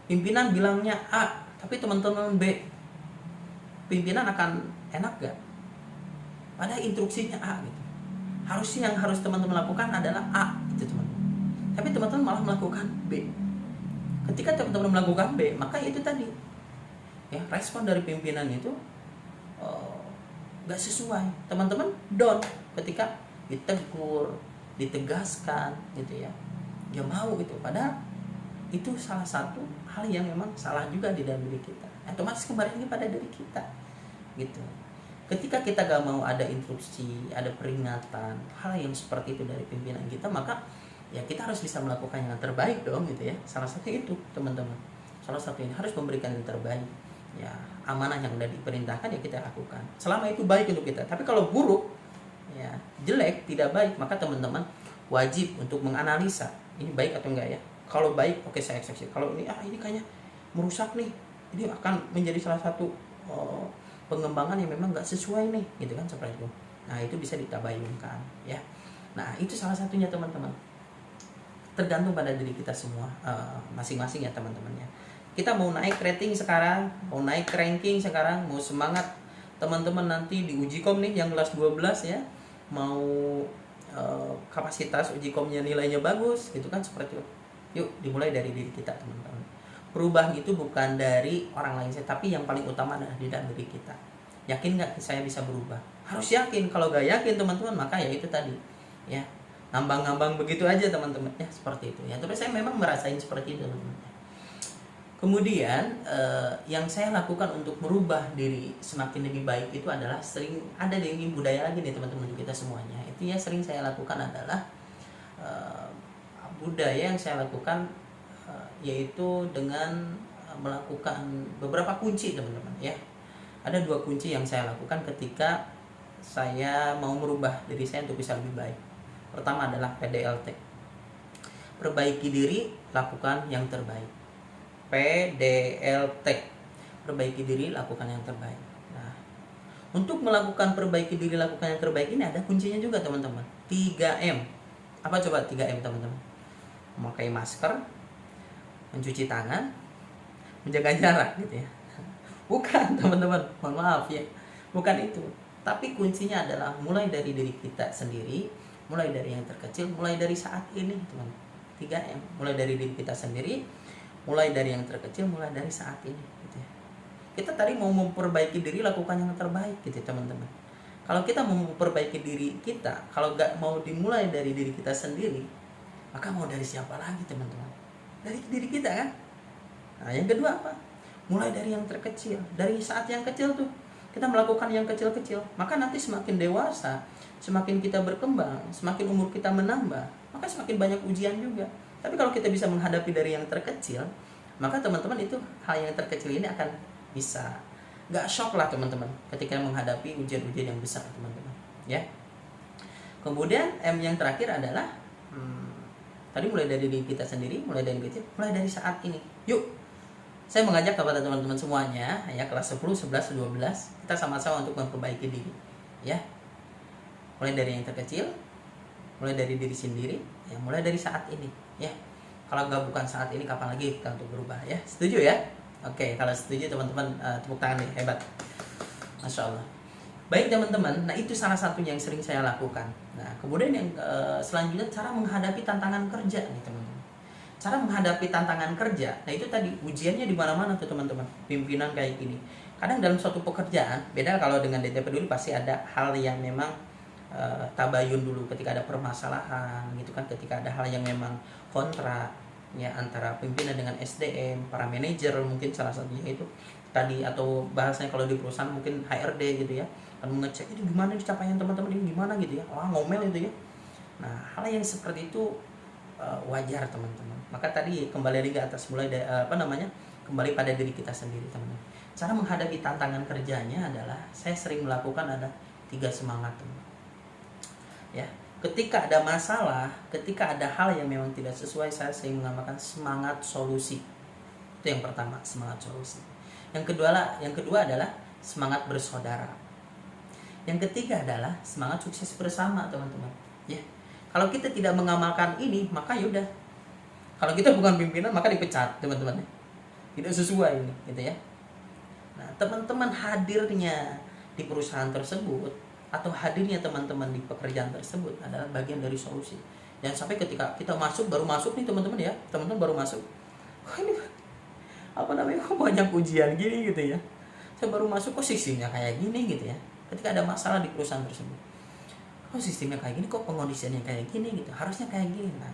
Pimpinan bilangnya A, tapi teman-teman B. Pimpinan akan enak gak? Padahal instruksinya A gitu. Harusnya yang harus teman-teman lakukan adalah A gitu teman-teman. Tapi teman-teman malah melakukan B. Ketika teman-teman melakukan B, maka itu tadi ya, respon dari pimpinan itu gak sesuai. Teman-teman down ketika ditegur, ditegaskan gitu ya. Dia mau gitu. Padahal itu salah satu hal yang memang salah juga di dalam diri kita. Otomatis kembali lagi pada diri kita gitu. Ketika kita gak mau ada instruksi, ada peringatan, hal yang seperti itu dari pimpinan kita, maka ya kita harus bisa melakukan yang terbaik dong gitu ya. Salah satu itu teman-teman, salah satu ini harus memberikan yang terbaik ya. Amanah yang sudah diperintahkan ya kita lakukan selama itu baik untuk kita. Tapi kalau buruk ya, jelek, tidak baik, maka teman-teman wajib untuk menganalisa ini baik atau enggak ya. Kalau baik, oke saya eksekusi. Kalau ini ini kayaknya merusak nih, ini akan menjadi salah satu pengembangan yang memang nggak sesuai nih gitu kan seperti itu. Nah itu bisa ditabayunkan ya. Nah itu salah satunya teman-teman, tergantung pada diri kita semua masing-masing ya teman-teman ya. Kita mau naik rating sekarang, mau naik ranking sekarang, mau semangat teman-teman nanti di Ujikom nih yang kelas 12 ya, mau kapasitas Ujikomnya nilainya bagus gitu kan seperti itu. Yuk dimulai dari diri kita teman-teman. Perubahan itu bukan dari orang lain, tapi yang paling utama adalah di dalam diri kita. Yakin nggak saya bisa berubah? Harus yakin. Kalau nggak yakin teman-teman, maka ya itu tadi ya, ngambang-ngambang begitu aja teman-teman ya, seperti itu ya. Tapi saya memang merasain seperti itu teman-teman. Kemudian yang saya lakukan untuk merubah diri semakin lebih baik itu adalah sering ada di budaya lagi nih teman-teman kita semuanya. Itu ya sering saya lakukan adalah budaya yang saya lakukan yaitu dengan melakukan beberapa kunci teman-teman ya. Ada 2 kunci yang saya lakukan ketika saya mau merubah diri saya untuk bisa lebih baik. Pertama adalah PDLT. Perbaiki diri, lakukan yang terbaik. PDLT. Perbaiki diri, lakukan yang terbaik. Nah, untuk melakukan perbaiki diri, lakukan yang terbaik ini ada kuncinya juga teman-teman. 3M. Apa coba 3M teman-teman? Memakai masker, mencuci tangan, menjaga jarak gitu ya. Bukan teman-teman, mohon maaf ya, bukan itu. Tapi kuncinya adalah mulai dari diri kita sendiri, mulai dari yang terkecil, mulai dari saat ini teman. 3M, mulai dari diri kita sendiri, mulai dari yang terkecil, mulai dari saat ini gitu ya. Kita tadi mau memperbaiki diri, lakukan yang terbaik gitu teman-teman. Kalau kita mau memperbaiki diri kita, kalau gak mau dimulai dari diri kita sendiri, maka mau dari siapa lagi teman-teman? Dari diri kita kan. Nah yang kedua apa? Mulai dari yang terkecil. Dari saat yang kecil tuh kita melakukan yang kecil-kecil, maka nanti semakin dewasa, semakin kita berkembang, semakin umur kita menambah, maka semakin banyak ujian juga. Tapi kalau kita bisa menghadapi dari yang terkecil, maka teman-teman itu hal yang terkecil ini akan bisa nggak shock lah teman-teman ketika menghadapi ujian-ujian yang besar teman-teman ya. Kemudian yang terakhir adalah tadi mulai dari diri kita sendiri, mulai dari kecil, mulai dari saat ini. Yuk, saya mengajak kepada teman-teman semuanya ya, kelas 10, 11, 12, kita sama-sama untuk memperbaiki diri ya. Mulai dari yang terkecil, mulai dari diri sendiri ya, mulai dari saat ini ya. Kalau nggak bukan saat ini, kapan lagi kita untuk berubah ya. Setuju ya? Oke, kalau setuju teman-teman tepuk tangan nih, hebat. Masya Allah. Baik teman-teman, nah itu salah satunya yang sering saya lakukan. Nah kemudian yang selanjutnya cara menghadapi tantangan kerja nih teman-teman. Cara menghadapi tantangan kerja, nah itu tadi ujiannya di mana-mana tuh teman-teman. Pimpinan kayak gini. Kadang dalam suatu pekerjaan, beda kalau dengan DT Peduli pasti ada hal yang memang tabayun dulu ketika ada permasalahan gitu kan, ketika ada hal yang memang kontra ya antara pimpinan dengan SDM, para manajer mungkin salah satunya itu tadi, atau bahasanya kalau di perusahaan mungkin HRD gitu ya, kan mengecek ini gimana capaian teman-teman ini gimana gitu ya, ngomel itu ya. Nah hal yang seperti itu wajar teman-teman. Maka tadi kembali lagi ke atas, mulai dari kembali pada diri kita sendiri teman-teman. Cara menghadapi tantangan kerjanya adalah saya sering melakukan ada 3 semangat teman. Ya, ketika ada masalah, ketika ada hal yang memang tidak sesuai, saya sering mengamalkan semangat solusi. Itu yang pertama, semangat solusi. Yang kedua adalah semangat bersaudara. Yang ketiga adalah semangat sukses bersama teman-teman. Ya, kalau kita tidak mengamalkan ini, maka yaudah. Kalau kita bukan pimpinan, maka dipecat teman-teman. Tidak sesuai ini, gitu ya. Nah, teman-teman hadirnya di perusahaan tersebut atau hadirnya teman-teman di pekerjaan tersebut adalah bagian dari solusi. Jangan sampai ketika kita baru masuk nih teman-teman ya, teman-teman baru masuk, ini kok banyak ujian gini gitu ya. Saya baru masuk kok sistemnya kayak gini gitu ya. Ketika ada masalah di perusahaan tersebut, kok sistemnya kayak gini, kok pengondisiannya kayak gini gitu. Harusnya kayak gini. Nah,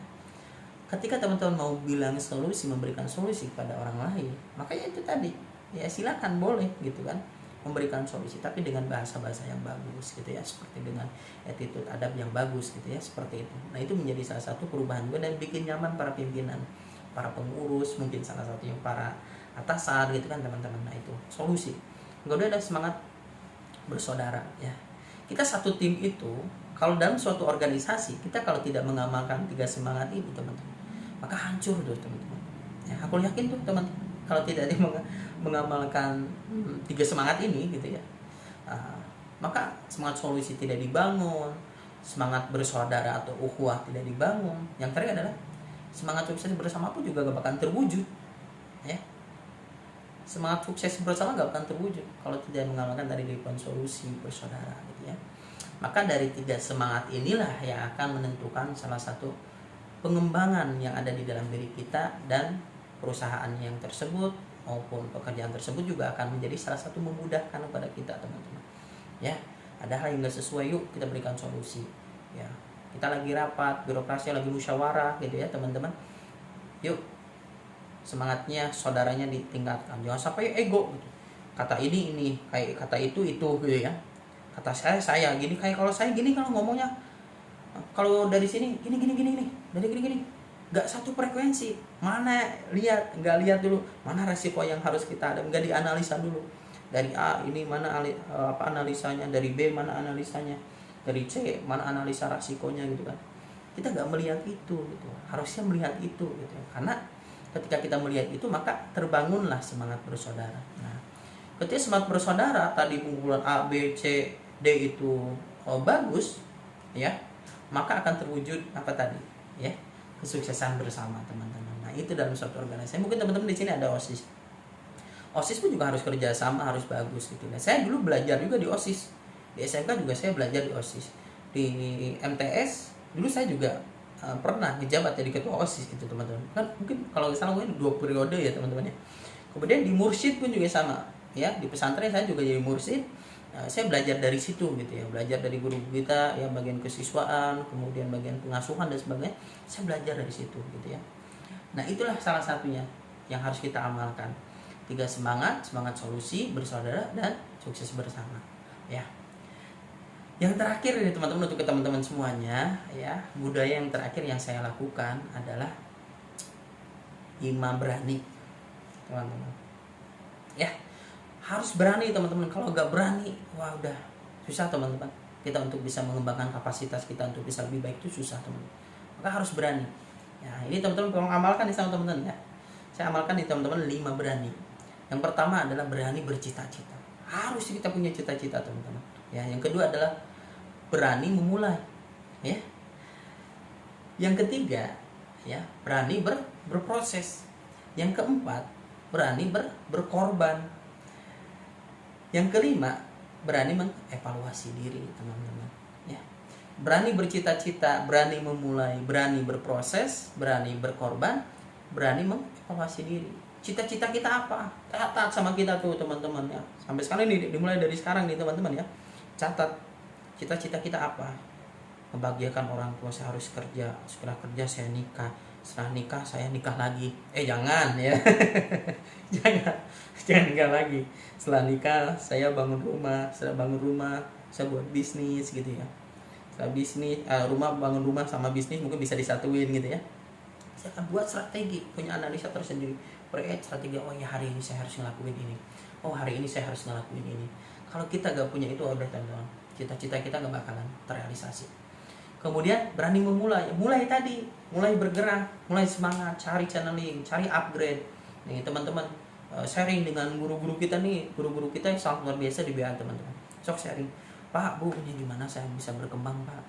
ketika teman-teman mau bilang solusi, memberikan solusi kepada orang lain, maka ya itu tadi, ya silakan boleh gitu kan, memberikan solusi tapi dengan bahasa-bahasa yang bagus gitu ya, seperti dengan attitude adab yang bagus gitu ya, seperti itu. Nah itu menjadi salah satu perubahan juga dan bikin nyaman para pimpinan, para pengurus, mungkin salah satunya para atasan gitu kan teman-teman. Nah itu solusi. Kemudian ada semangat bersaudara ya. Kita satu tim itu, kalau dalam suatu organisasi kita kalau tidak mengamalkan 3 semangat ini teman-teman, maka hancur tuh teman-teman ya. Aku yakin tuh teman-teman kalau tidak ada mengamalkan 3 semangat ini gitu ya, maka semangat solusi tidak dibangun, semangat bersaudara atau ukhuwah tidak dibangun. Yang terakhir adalah semangat sukses bersama pun juga gak akan terwujud ya. Semangat sukses bersama gak akan terwujud kalau tidak mengamalkan tadi solusi bersaudara gitu ya. Maka dari 3 semangat inilah yang akan menentukan salah satu pengembangan yang ada di dalam diri kita, dan perusahaan yang tersebut maupun pekerjaan tersebut juga akan menjadi salah satu memudahkan kepada kita teman-teman ya. Ada hal yang nggak sesuai, yuk kita berikan solusi ya. Kita lagi rapat birokrasi, lagi musyawarah gitu ya teman-teman, yuk semangatnya saudaranya ditingkatkan, jangan sampai ego gitu. Kata ini kayak kata itu gitu ya. Kata saya gini, kayak kalau saya gini, kalau ngomongnya kalau dari sini gini dari gini nggak satu frekuensi. Mana nggak lihat dulu mana resiko yang harus kita ada, nggak dianalisa dulu. Dari A ini mana analisanya, dari B mana analisanya, dari C mana analisa resikonya gitu kan. Kita nggak melihat itu gitu. Harusnya melihat itu gitu. Karena ketika kita melihat itu, maka terbangunlah semangat bersaudara. Nah, ketika semangat bersaudara tadi kumpulan A, B, C, D itu bagus ya, maka akan terwujud apa tadi ya, kesuksesan bersama teman-teman. Nah itu dalam suatu organisasi. Mungkin teman-teman di sini ada OSIS pun juga harus kerja sama, harus bagus gitu. Nah saya dulu belajar juga di OSIS, di SMK juga saya belajar di OSIS, di MTS dulu saya juga pernah ngejabat jadi ketua OSIS gitu teman-teman. Kan mungkin kalau salah mungkin 2 periode ya teman-teman ya. Kemudian di mursyid pun juga sama ya, di pesantren saya juga jadi mursyid. Saya belajar dari situ gitu ya, belajar dari guru kita ya, bagian kesiswaan, kemudian bagian pengasuhan dan sebagainya, saya belajar dari situ gitu ya. Nah itulah salah satunya yang harus kita amalkan, 3 semangat solusi, bersaudara, dan sukses bersama ya. Yang terakhir nih teman-teman, untuk teman-teman semuanya ya, budaya yang terakhir yang saya lakukan adalah 5 berani, teman-teman. Ya, harus berani teman-teman. Kalau nggak berani, wah udah susah teman-teman. Kita untuk bisa mengembangkan kapasitas kita untuk bisa lebih baik itu susah teman-teman. Maka harus berani. Ya, ini teman-teman tolong amalkan nih sama teman-teman ya. Saya amalkan nih teman-teman 5 berani. Yang pertama adalah berani bercita-cita. Harus kita punya cita-cita teman-teman. Ya, yang kedua adalah berani memulai. Ya. Yang ketiga, ya, berani berproses. Yang keempat, berani berkorban. Yang kelima, berani mengevaluasi diri, teman-teman. Ya. Berani bercita-cita, berani memulai, berani berproses, berani berkorban, berani mengevaluasi diri. Cita-cita kita apa? Catat sama kita tuh, teman-teman ya. Sampai sekarang ini dimulai dari sekarang nih, teman-teman ya. Catat cita-cita kita apa? Membahagiakan orang tua, saya harus kerja, setelah kerja saya nikah, setelah nikah saya nikah lagi. Jangan ya. jangan nikah lagi. Setelah nikah saya bangun rumah, setelah bangun rumah saya buat bisnis gitu ya. Setelah bisnis, bangun rumah sama bisnis mungkin bisa disatuin gitu ya. Saya akan buat strategi, punya analisa tersendiri, strategi. Oh ya, hari ini saya harus ngelakuin ini, oh hari ini saya harus ngelakuin ini. Kalau kita gak punya itu, udah teman-teman, cita-cita kita gak bakalan terrealisasi. Kemudian berani memulai, mulai bergerak, mulai semangat, cari channeling, cari upgrade. Nih teman-teman, sharing dengan guru-guru kita nih, guru-guru kita yang sangat luar biasa di BA teman-teman. Sok sharing, Pak, Bu, ini gimana saya bisa berkembang Pak,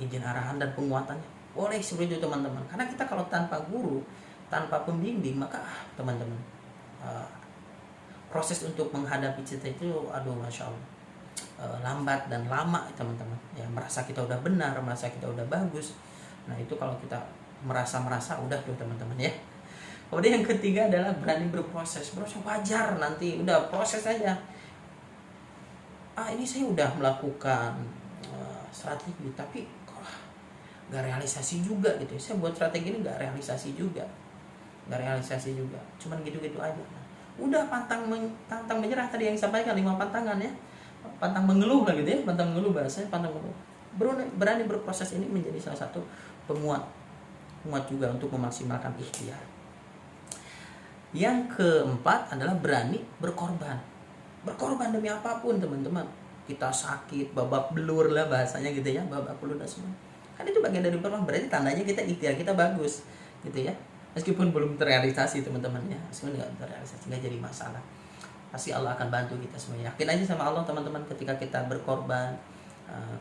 izin arahan dan penguatannya. Boleh seperti itu teman-teman. Karena kita kalau tanpa guru, tanpa pembimbing, maka teman-teman, proses untuk menghadapi cita itu, aduh masya Allah, lambat dan lama teman-teman ya. Merasa kita udah benar, merasa kita udah bagus. Nah itu kalau kita merasa udah tuh teman-teman ya. Kemudian yang ketiga adalah berani berproses. Wajar, nanti udah proses aja. Ini saya udah melakukan strategi tapi kok gak realisasi juga gitu. Saya buat strategi ini gak realisasi juga, cuman gitu-gitu aja. Udah pantang menyerah, tadi yang disampaikan 5 pantangan ya. Pantang mengeluh lah gitu ya, pantang mengeluh bahasanya, pantang mengeluh. Berani berproses ini menjadi salah satu penguat juga untuk memaksimalkan ikhtiar. Yang keempat adalah berani berkorban demi apapun teman-teman. Kita sakit, babak belur lah bahasanya gitu ya, babak belur dan semua. Kan itu bagian dari berkorban, berarti tandanya kita ikhtiar kita bagus gitu ya. Meskipun belum terrealisasi teman-teman ya, meskipun nggak terrealisasi nggak jadi masalah. Pasti Allah akan bantu kita semua. Yakin aja sama Allah teman-teman, ketika kita berkorban,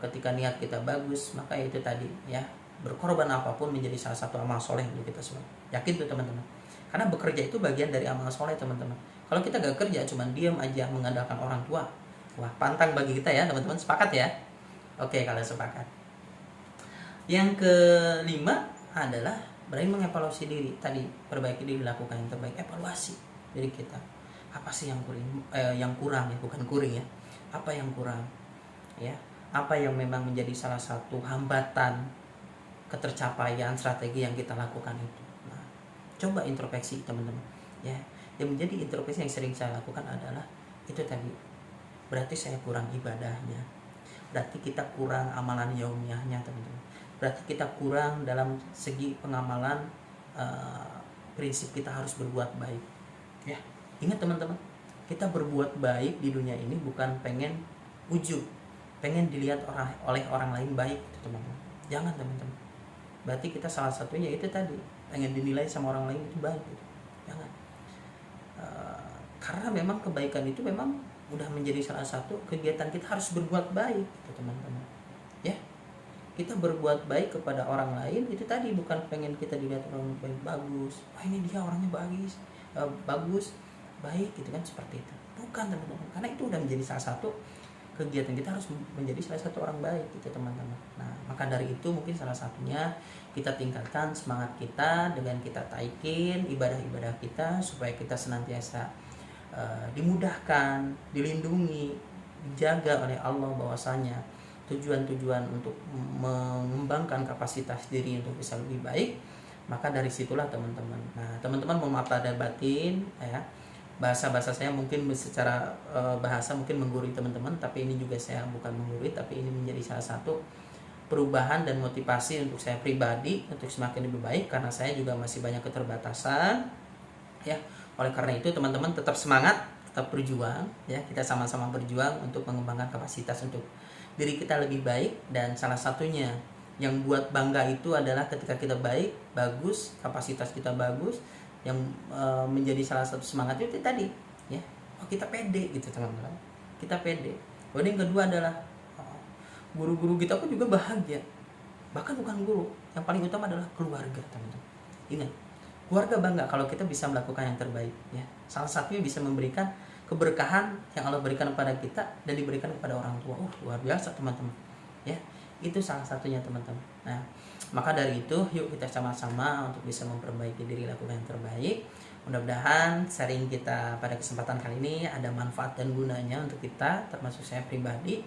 ketika niat kita bagus, maka itu tadi ya, berkorban apapun menjadi salah satu amal soleh untuk kita semua. Yakin tuh teman-teman. Karena bekerja itu bagian dari amal soleh teman-teman. Kalau kita gak kerja, cuma diam aja mengandalkan orang tua, wah pantang bagi kita ya teman-teman. Sepakat ya? Oke, kalau sepakat. Yang kelima adalah berani mengevaluasi diri. Tadi perbaiki diri, lakukan yang terbaik. Evaluasi diri kita. Apa sih yang kurang ya, bukan kuring ya. Apa yang kurang ya? Apa yang memang menjadi salah satu hambatan ketercapaian strategi yang kita lakukan itu. Nah, coba introspeksi teman-teman ya. Yang menjadi introspeksi yang sering saya lakukan adalah itu tadi. Berarti saya kurang ibadahnya. Berarti kita kurang amalan yaumiyahnya teman-teman. Berarti kita kurang dalam segi pengamalan prinsip kita harus berbuat baik ya. Ingat teman-teman, kita berbuat baik di dunia ini bukan pengen ujub, pengen dilihat oleh orang lain baik gitu, teman-teman. Jangan teman-teman. Berarti kita salah satunya itu tadi, pengen dinilai sama orang lain itu baik gitu. Jangan. Karena memang kebaikan itu memang udah menjadi salah satu kegiatan kita, harus berbuat baik gitu, teman-teman. Ya. Kita berbuat baik kepada orang lain itu tadi bukan pengen kita dilihat orang baik, bagus. Wah, ini dia orangnya bagus, baik gitu kan, seperti itu. Bukan teman-teman, karena itu udah menjadi salah satu kegiatan kita, harus menjadi salah satu orang baik gitu teman-teman. Nah, maka dari itu mungkin salah satunya kita tingkatkan semangat kita dengan kita taikin ibadah-ibadah kita supaya kita senantiasa dimudahkan, dilindungi, dijaga oleh Allah, bahwasanya tujuan-tujuan untuk mengembangkan kapasitas diri untuk bisa lebih baik. Maka dari situlah teman-teman. Nah, teman-teman mohon maaf lahir batin ya. Bahasa-bahasa saya mungkin secara bahasa mungkin menggurui teman-teman, tapi ini juga saya bukan menggurui, tapi ini menjadi salah satu perubahan dan motivasi untuk saya pribadi untuk semakin lebih baik, karena saya juga masih banyak keterbatasan ya. Oleh karena itu teman-teman tetap semangat, tetap berjuang ya, kita sama-sama berjuang untuk mengembangkan kapasitas untuk diri kita lebih baik. Dan salah satunya yang buat bangga itu adalah ketika kita baik, bagus, kapasitas kita bagus, yang menjadi salah satu semangat itu tadi ya, oh kita pede gitu teman-teman, kita pede. Kemudian yang kedua adalah guru-guru kita pun juga bahagia. Bahkan bukan guru, yang paling utama adalah keluarga teman-teman. Ingat, keluarga bangga kalau kita bisa melakukan yang terbaik ya. Salah satunya bisa memberikan keberkahan yang Allah berikan kepada kita dan diberikan kepada orang tua. Luar biasa teman-teman ya, itu salah satunya teman-teman. Nah, maka dari itu yuk kita sama-sama untuk bisa memperbaiki diri, lakukan yang terbaik. Mudah-mudahan sharing kita pada kesempatan kali ini ada manfaat dan gunanya untuk kita, termasuk saya pribadi.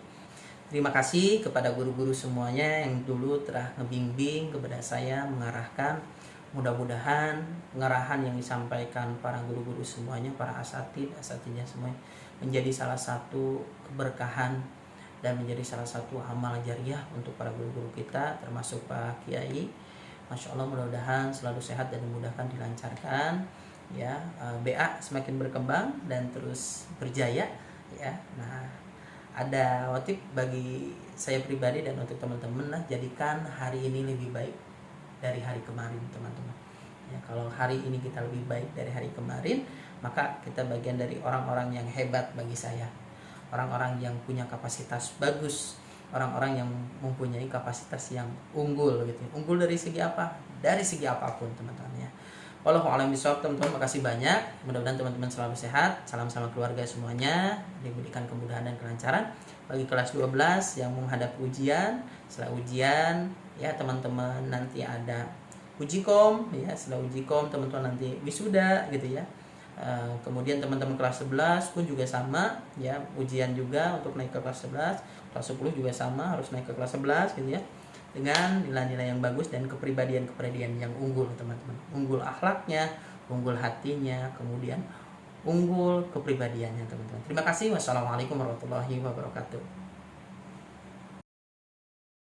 Terima kasih kepada guru-guru semuanya yang dulu telah ngebimbing kepada saya, mengarahkan. Mudah-mudahan pengarahan yang disampaikan para guru-guru semuanya, para asatidnya semuanya, menjadi salah satu keberkahan dan menjadi salah satu amal jariah untuk para guru-guru kita, termasuk Pak Kiai. Masya Allah, mudah-mudahan selalu sehat dan dimudahkan, dilancarkan ya. BA semakin berkembang dan terus berjaya ya. Nah, ada motif bagi saya pribadi dan untuk teman-teman lah, jadikan hari ini lebih baik dari hari kemarin teman-teman ya. Kalau hari ini kita lebih baik dari hari kemarin, maka kita bagian dari orang-orang yang hebat bagi saya, orang-orang yang punya kapasitas bagus, orang-orang yang mempunyai kapasitas yang unggul gitu. Unggul dari segi apa? Dari segi apapun teman-teman ya. Wallahu a'lam bishawab teman-teman, makasih banyak. Mudah-mudahan teman-teman selalu sehat. Salam sama keluarga semuanya, diberikan kemudahan dan kelancaran. Bagi kelas 12 yang menghadap ujian, setelah ujian ya teman-teman nanti ada ujikom ya, setelah ujikom teman-teman nanti wisuda gitu ya. Kemudian teman-teman kelas 11 pun juga sama ya, ujian juga untuk naik ke kelas 11. Kelas 10 juga sama, harus naik ke kelas 11 gitu ya, dengan nilai-nilai yang bagus dan kepribadian yang unggul teman-teman. Unggul akhlaknya, unggul hatinya, kemudian unggul kepribadiannya teman-teman. Terima kasih. Wassalamualaikum warahmatullahi wabarakatuh.